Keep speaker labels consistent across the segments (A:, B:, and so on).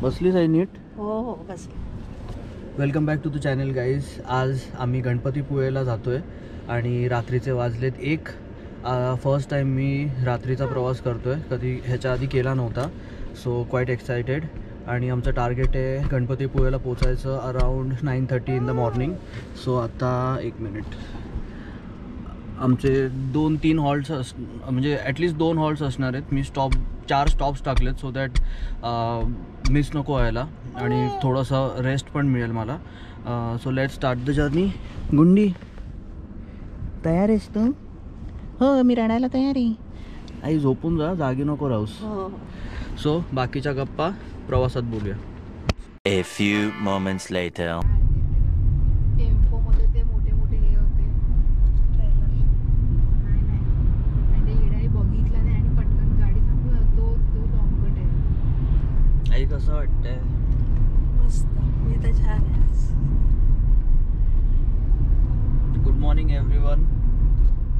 A: बसलीच आहे नीट?
B: हो हो बसली.
A: Welcome back to the channel guys. आज आम्ही गणपतीपुळेला जातो आहे आणि रात्रीचे वाजलेत 1. फर्स्ट टाईम मी रात्रीचा प्रवास करतो आहे, कधी ह्याच्या आधी केला नव्हता. So quite excited. आणि आमचं टार्गेट आहे गणपतीपुळेला पोचायचं around 9:30 in the morning. So आता 1 मिनिट. आमचे 2-3 हॉल्ट्स म्हणजे ॲटलिस्ट 2 हॉल्ट्स असणार आहेत. मी 4 स्टॉप्स टाकलेत सो दॅट मिस नको व्हायला आणि थोडंसं रेस्ट पण मिळेल मला. So let's start the journey. गुंडी तयार आहेस तू?
B: हो मी रडायला तयार आहे.
A: आई झोपून जा, जागी नको राहूस. सो बाकीच्या गप्पा प्रवासात बोलूया.
C: A few moments later.
D: Tempo मध्ये ते मोठे मोठे हे होते नाही आणि येडाई बघितलं नाही आणि पटकन गाडी थांबवला. तो लॉंगकट आहे.
A: आई कसं वाटतंय?
B: मस्त. मी तर छान आहे.
A: Good morning everyone.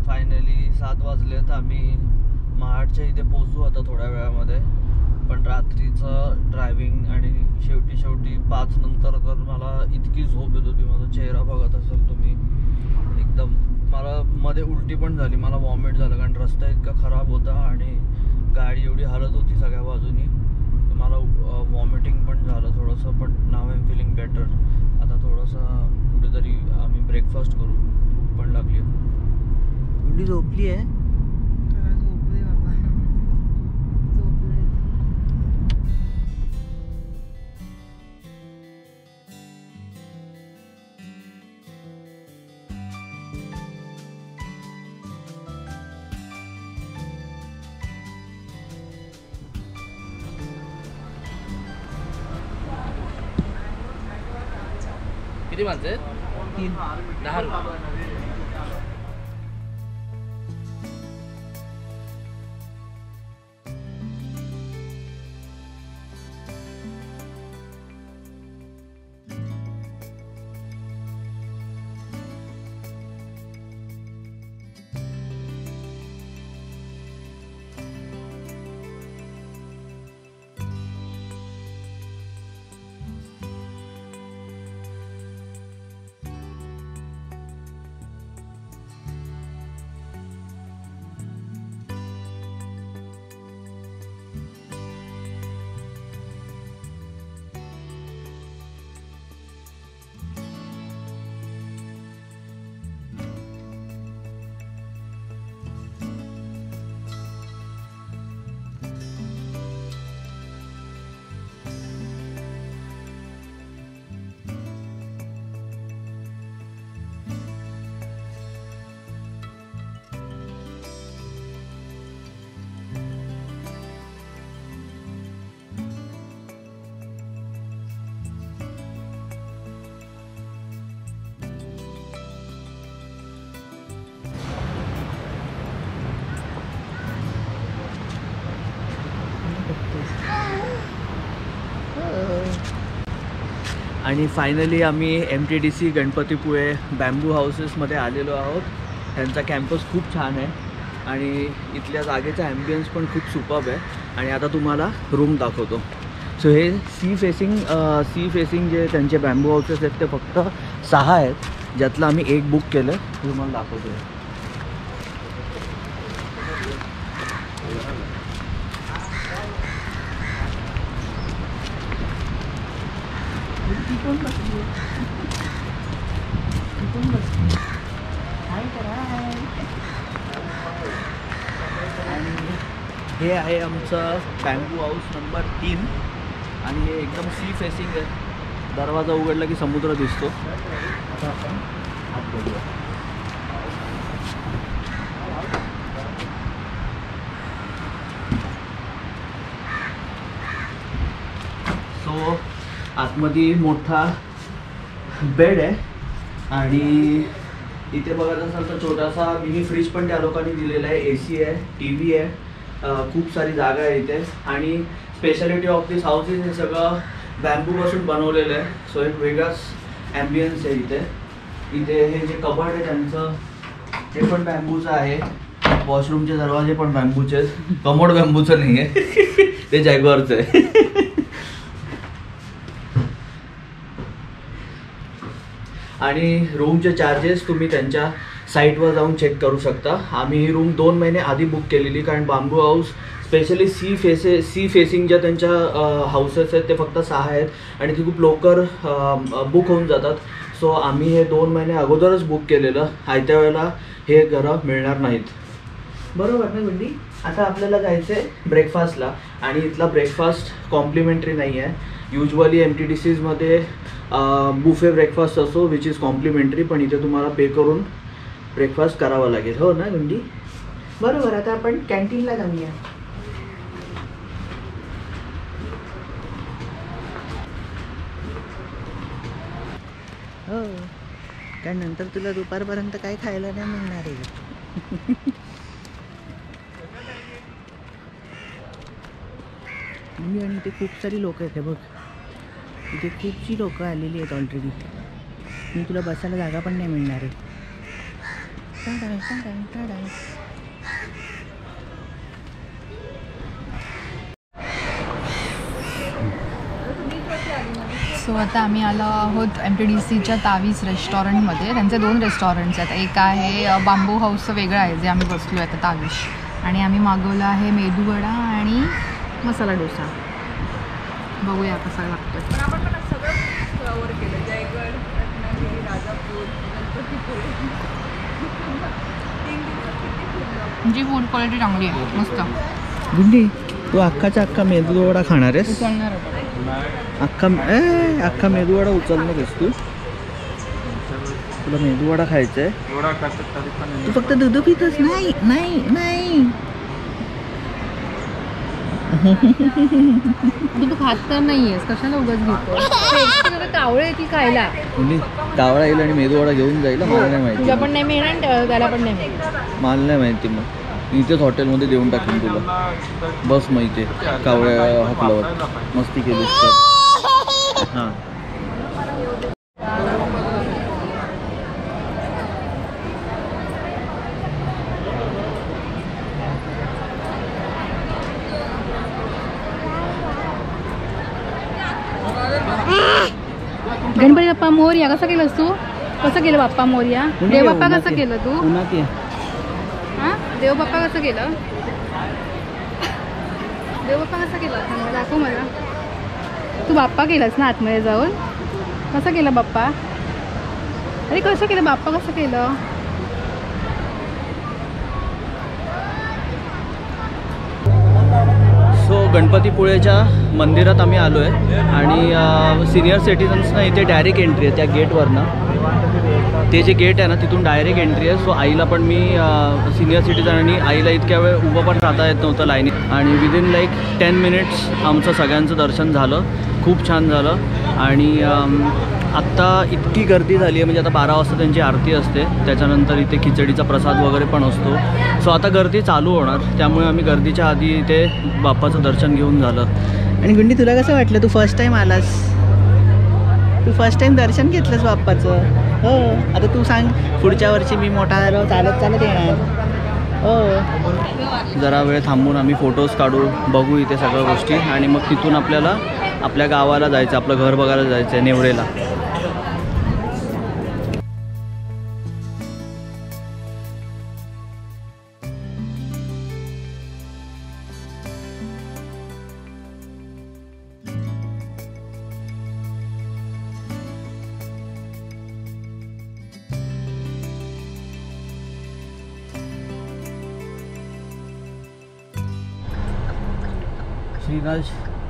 A: फायनली 7 वाजलेत. आम्ही महाडच्या इथे पोचू आता थोड्या वेळामध्ये. पण रात्रीचं ड्रायव्हिंग आणि शेवटी 5 नंतर तर मला इतकी झोप येत होती. माझा चेहरा बघत असेल तुम्ही. एकदम मला मध्ये उलटी पण झाली, मला वॉमिट झालं कारण रस्ता इतका खराब होता आणि गाडी एवढी हालत होती सगळ्या बाजूनी. मला वॉमिटिंग पण झालं थोडंसं. पण नाव आय एम फिलिंग बेटर. आता थोडंसं कुठेतरी आम्ही ब्रेकफास्ट करू, भूक पण लागली. मुंडी झोपली आहे.
D: झोपले बाबा, झोपले.
A: किती माणसं आहेत? 10 रुपये. आणि फायनली आम्ही MTDC गणपतीपुळे बॅम्बू हाऊसेसमध्ये आलेलो आहोत. त्यांचा कॅम्पस खूप छान आहे आणि इथल्या जागेचा ॲम्बियन्स पण खूप सुपर्ब आहे. आणि आता तुम्हाला रूम दाखवतो. सो हे सी फेसिंग जे त्यांचे बॅम्बू हाऊसेस आहेत ते फक्त 6 आहेत, ज्यातलं आम्ही 1 बुक केलं. तुम्हाला दाखवतो. हे आहे आमचं बॅम्बू हाऊस नंबर 3 आणि हे एकदम सी फेसिंग आहे. दरवाजा उघडला की समुद्र दिसतो. आता आपण आत बघूया. सो आतमध्ये मोठा बेड आहे आणि इथे बघत असाल तर छोटासा मिनी फ्रीज पण त्या लोकांनी दिलेला आहे. AC आहे, TV आहे, खूप सारी जागा आहे इथे. आणि स्पेशालिटी ऑफ दिस हाऊसेस हे सगळं बॅम्बूपासून बनवलेलं आहे. सो एक वेगळाच ॲम्बियन्स आहे इथे. इथे हे जे कबर्ड आहे त्यांचं ते पण बॅम्बूचं आहे. वॉशरूमचे दरवाजे पण बॅम्बूचे आहेत. कमोड बॅम्बूचं नाही आहे, ते जॅग्वारचं आहे. आणि रूमचे चार्जेस तुम्ही त्यांच्या साईटवर जाऊन चेक करू शकता. आम्ही ही रूम 2 महिने आधी बुक केलेली, कारण बांबू हाऊस स्पेशली सी फेसिंग ज्या त्यांच्या हाऊसेस आहेत ते फक्त 6 आहेत आणि ती खूप लवकर बुक होऊन जातात. सो आम्ही हे 2 महिने अगोदरच बुक केलेलं. आयत्या वेळेला हे घरं मिळणार नाहीत. बरोबर ना गुंडी? आता आपल्याला जायचं आहे ब्रेकफास्टला आणि इथला ब्रेकफास्ट कॉम्प्लिमेंटरी नाही आहे. युजली MTDCमध्ये बुफे ब्रेकफास्ट असो विच इज कॉम्प्लिमेंटरी, पण इथे तुम्हाला पे करून ब्रेकफास्ट करावा लागेल. हो ना गुंडी? बरोबर. आता आपण कॅन्टीनला जाऊया.
B: हो, कारण नंतर तुला दुपारपर्यंत काय खायला नाही मिळणार आहे. आणि इथे खूप सारी लोक आहेत बघ. इथे खूपशी लोक आलेली आहेत ऑलरेडी. आणि तुला बसायला जागा पण नाही मिळणार आहे. टाडाय टाडाय टाडाय.
D: सो आता आम्ही आलो आहोत MTDCच्या तावीस रेस्टॉरंटमध्ये. त्यांचे 2 रेस्टॉरंट्स आहेत. एक आहे बांबू हाऊसचं वेगळं आहे जे आम्ही बसलो आहे आता तावीस, आणि आम्ही मागवला आहे मेदूवडा आणि मसाला डोसा. बघूया कसा लागतोय. जी फूड क्वालिटी चांगली आहे, मस्त.
A: गुंडी, तू अख्खाचा अख्खा मेदूवडा खाणार आहेस?
D: उचलणार
A: अख्खा मेदूवडा उचलणार आहेस तू? तुला मेदूवडा खायचा आहे?
B: तू फक्त दूध पितोस? नाही नाही नाही.
D: तू खात तर नाहीयेस, कशाला उगाच घेतो? कावळे ती खायला.
A: गुंडी, कावळा येईल आणि मेदूवडा घेऊन जाईल. मला नाही माहिती.
D: तुला पण नाही मिळणार, त्याला पण नाही मिळणार.
A: मला नाही माहिती. मग इथेच हॉटेलमध्ये देऊन टाकेन तुला. बस माहिती आहे कावळ्या हॉटेलवर मस्ती केलीस तर. हां,
D: गणपती बाप्पा मोरया कसं केलंस तू? कसं केलं बाप्पा मोरया? देव बाप्पा कसं केलं तू? हां, देव बाप्पा कसं केलं? देव बाप्पा कसं केलं? दाखव मला. तू बाप्पा केलास ना आतमध्ये जाऊन? कसं केलं बाप्पा? अरे कसं केलं बाप्पा, कसं केलं?
A: सो गणपतीपुळेच्या मंदिरात आम्ही आलो आहे आणि सिनियर सिटीजन्सना इथे डायरेक्ट एंट्री आहे. त्या गेटवरनं, ते जे गेट आहे ना तिथून डायरेक्ट एंट्री आहे. सो आईला पण मी सिनियर सिटीजन आणि आईला इतक्या वेळ उभं पण राहता येत नव्हतं लाईनीत, आणि विदिन लाईक 10 मिनिट्स आमचं सगळ्यांचं दर्शन झालं. खूप छान झालं. आणि आत्ता इतकी गर्दी झाली आहे, म्हणजे आता 12 वाजता त्यांची आरती असते, त्याच्यानंतर इथे खिचडीचा प्रसाद वगैरे पण असतो. सो आता गर्दी चालू होणार, त्यामुळे आम्ही गर्दीच्या आधी इथे बाप्पाचं दर्शन घेऊन झालं.
B: आणि गुंडी, तुला कसं वाटलं? तू फर्स्ट टाइम आलास, तू फर्स्ट टाइम दर्शन घेतलंस बाप्पाचं. हो, आता तू सांग, पुढच्या वर्षी मी मोठा झालो चालत चालत येणार. हो,
A: जरा वेळ थांबून आम्ही फोटोज काढू, बघू इथे सगळ्या गोष्टी, आणि मग तिथून आपल्याला आपल्या गावाला जायचं, आपलं घर बघायला जायचं आहे नेवरेला.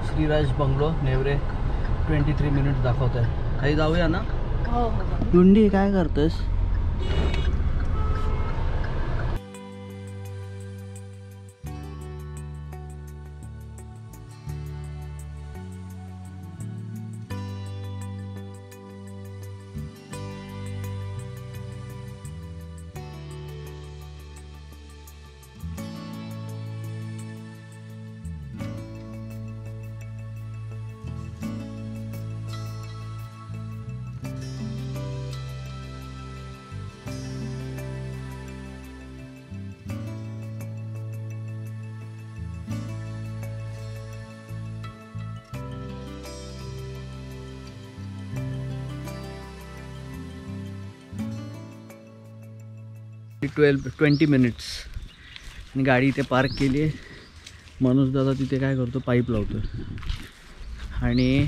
A: श्रीराज बंगलो नेवरे 23 मिनिट्स दाखवत आहे. काही जाऊया ना?
D: हो.
A: गुंडी, काय करतोस? 20 मिनिट्स आणि गाडी इथे पार्क केली आहे. मनोज दादा तिथे काय करतो, पाईप लावतो. आणि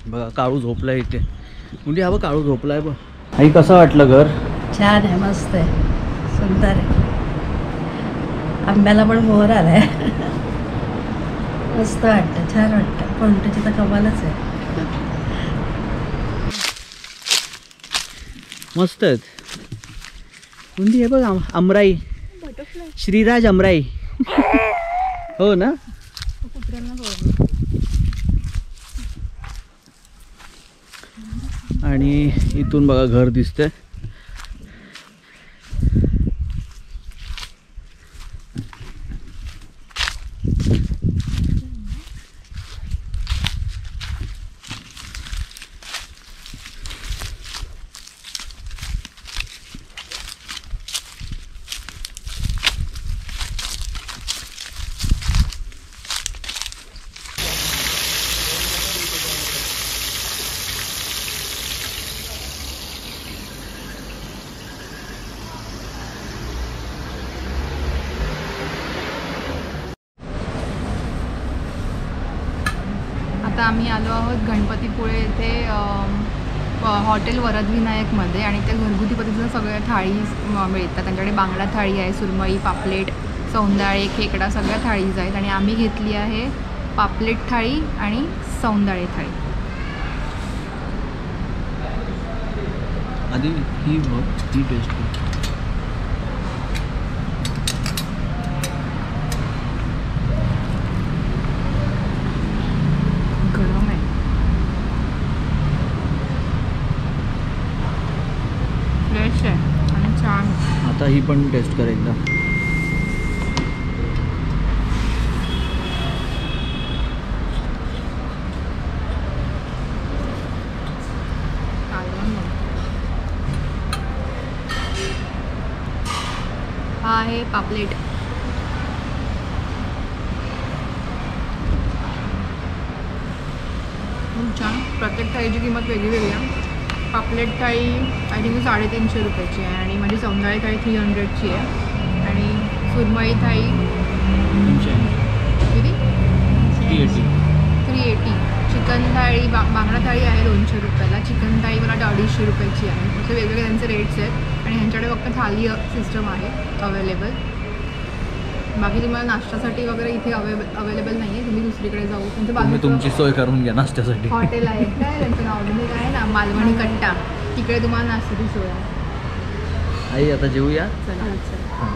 A: बघा काळू झोपलाय इथे. म्हणजे हा बघ काळू झोपलाय बघ. आई कसं वाटलं घर?
B: छान आहे, मस्त आहे, सुंदर आहे. आंब्याला पण मोहर आलाय. मस्त वाटतं, छान वाटतं. कोणत्याची तर कमालच आहे.
A: मस्त आहेत. म्हणजे हे बघ अमराई, श्रीराज अमराई. हो ना. आणि इथून बघा घर दिसतंय.
D: आता आम्ही आलो आहोत गणपतीपुळे येथे हॉटेल वरदविनायकमध्ये आणि त्या घरगुती पद्धतीनं सगळ्या थाळी मिळतात. त्यांच्याकडे बांगडा थाळी आहे, सुरमई, पापलेट, सौंदाळे, खेकडा सगळ्या थाळीज आहेत. आणि आम्ही घेतली आहे पापलेट थाळी आणि सौंदाळे थाळी.
A: आधी ही बघ, ही टेस्ट कर.
D: गरम आहे, फ्रेश आहे आणि छान.
A: आता ही पण टेस्ट कर एकदा.
D: हा आहे पापलेट. खूप छान. प्रत्येक थाळीची किंमत वेगळी वेगळी आहे. पापलेट थाळी आय थिंक 350 रुपयाची आहे आणि माझी सौंदाळे थाळी 300ची आहे. आणि सुरमई थाळी किती 380. चिकन थाळी बांगडा थाळी आहे 200 रुपयाला. चिकन थाळी मला 250 रुपयाची आहे. असे वेगवेगळे त्यांचे रेट्स आहेत आणि ह्यांच्याकडे फक्त थाली सिस्टम आहे अवेलेबल. बाकी तुम्हाला नाश्त्यासाठी वगैरे इथे अवेलेबल नाही आहे. तुम्ही दुसरीकडे जाऊ. त्यांच्या
A: तुम्ही
D: बाजूला
A: तुमची सोय करून घ्या नाश्त्यासाठी.
D: हॉटेल आहे काय त्यांचं नाव म्हणजे काय ना, मालवणी कट्टा. तिकडे तुम्हाला नाश्त्याची सोय आहे.
A: आई आता जेवूया.
D: चला चला.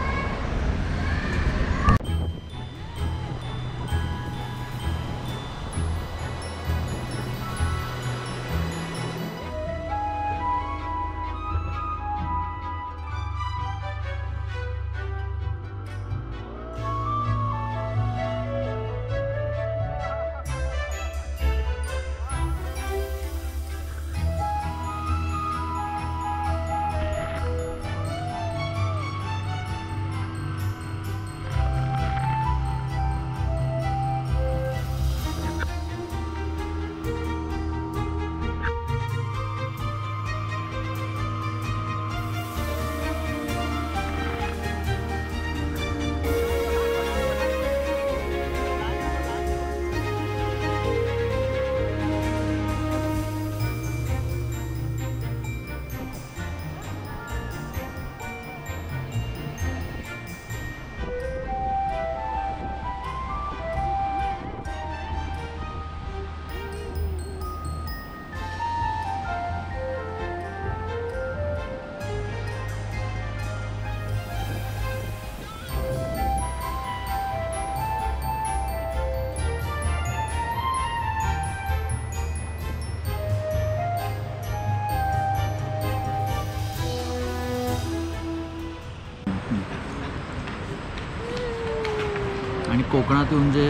A: आणि कोकणात येऊन जे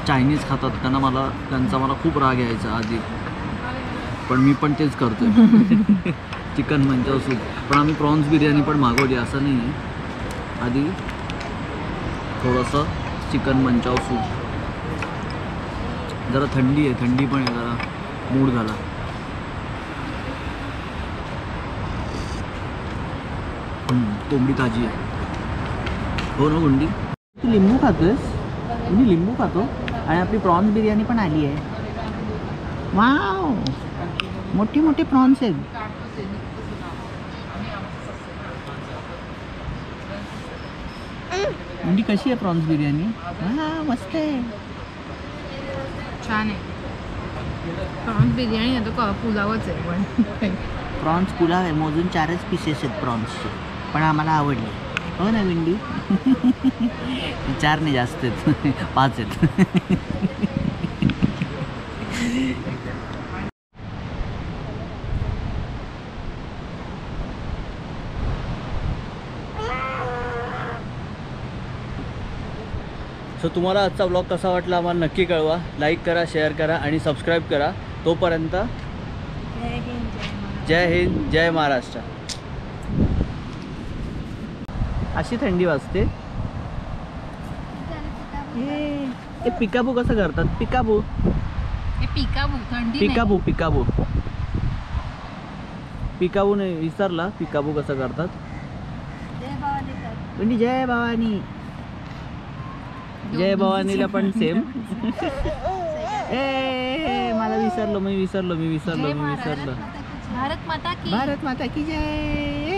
A: चायनीज खातात त्यांचा मला खूप राग यायचा आधी. पण मी पण तेच करतो. Chicken manchow soup. पण आम्ही प्रॉन्स बिर्याणी पण मागवली असं नाही आहे. आधी थोडंसं चिकन मंचाव सूप. जरा थंडी आहे, थंडी पण आहे, जरा मूड झाला. कोंबडी ताजी आहे. हो ना गुंडी?
B: तू लिंबू खातोस? मी लिंबू खातो. आणि आपली प्रॉन्स बिर्याणी पण आली आहे. वाव, मोठी मोठी प्रॉन्स आहेत. गुंडी कशी आहे प्रॉन्स बिर्याणी? हा मस्त आहे.
D: छान आहे. प्रॉन्स बिर्याणी आता का पुलावच आहे पण
B: प्रॉन्स पुलाव आहे. मोजून 4च पीसेस आहेत प्रॉन्सचे, पण आम्हाला आवडले. हो ना विंडी?
A: 4 नाही जास्त आहेत 5 आहेत. सो तुम्हाला आजचा ब्लॉग कसा वाटला आम्हाला नक्की कळवा. लाईक करा, शेअर करा आणि सबस्क्राईब करा. तोपर्यंत जय हिंद, जय महाराष्ट्र. अशी थंडी वाजते. हे पिकाबू कसं करतात? पिकाबू
D: पिकाबू थंडी
A: पिकाबू पिकाबू पिकाबू नाही विसरला. पिकाबू कसं करतात?
B: विंडी जय भवानी.
A: जय भवानीला पण सेम.
B: ए मला विसरलो मी.
D: भारत माता की
B: भारत माता की जय.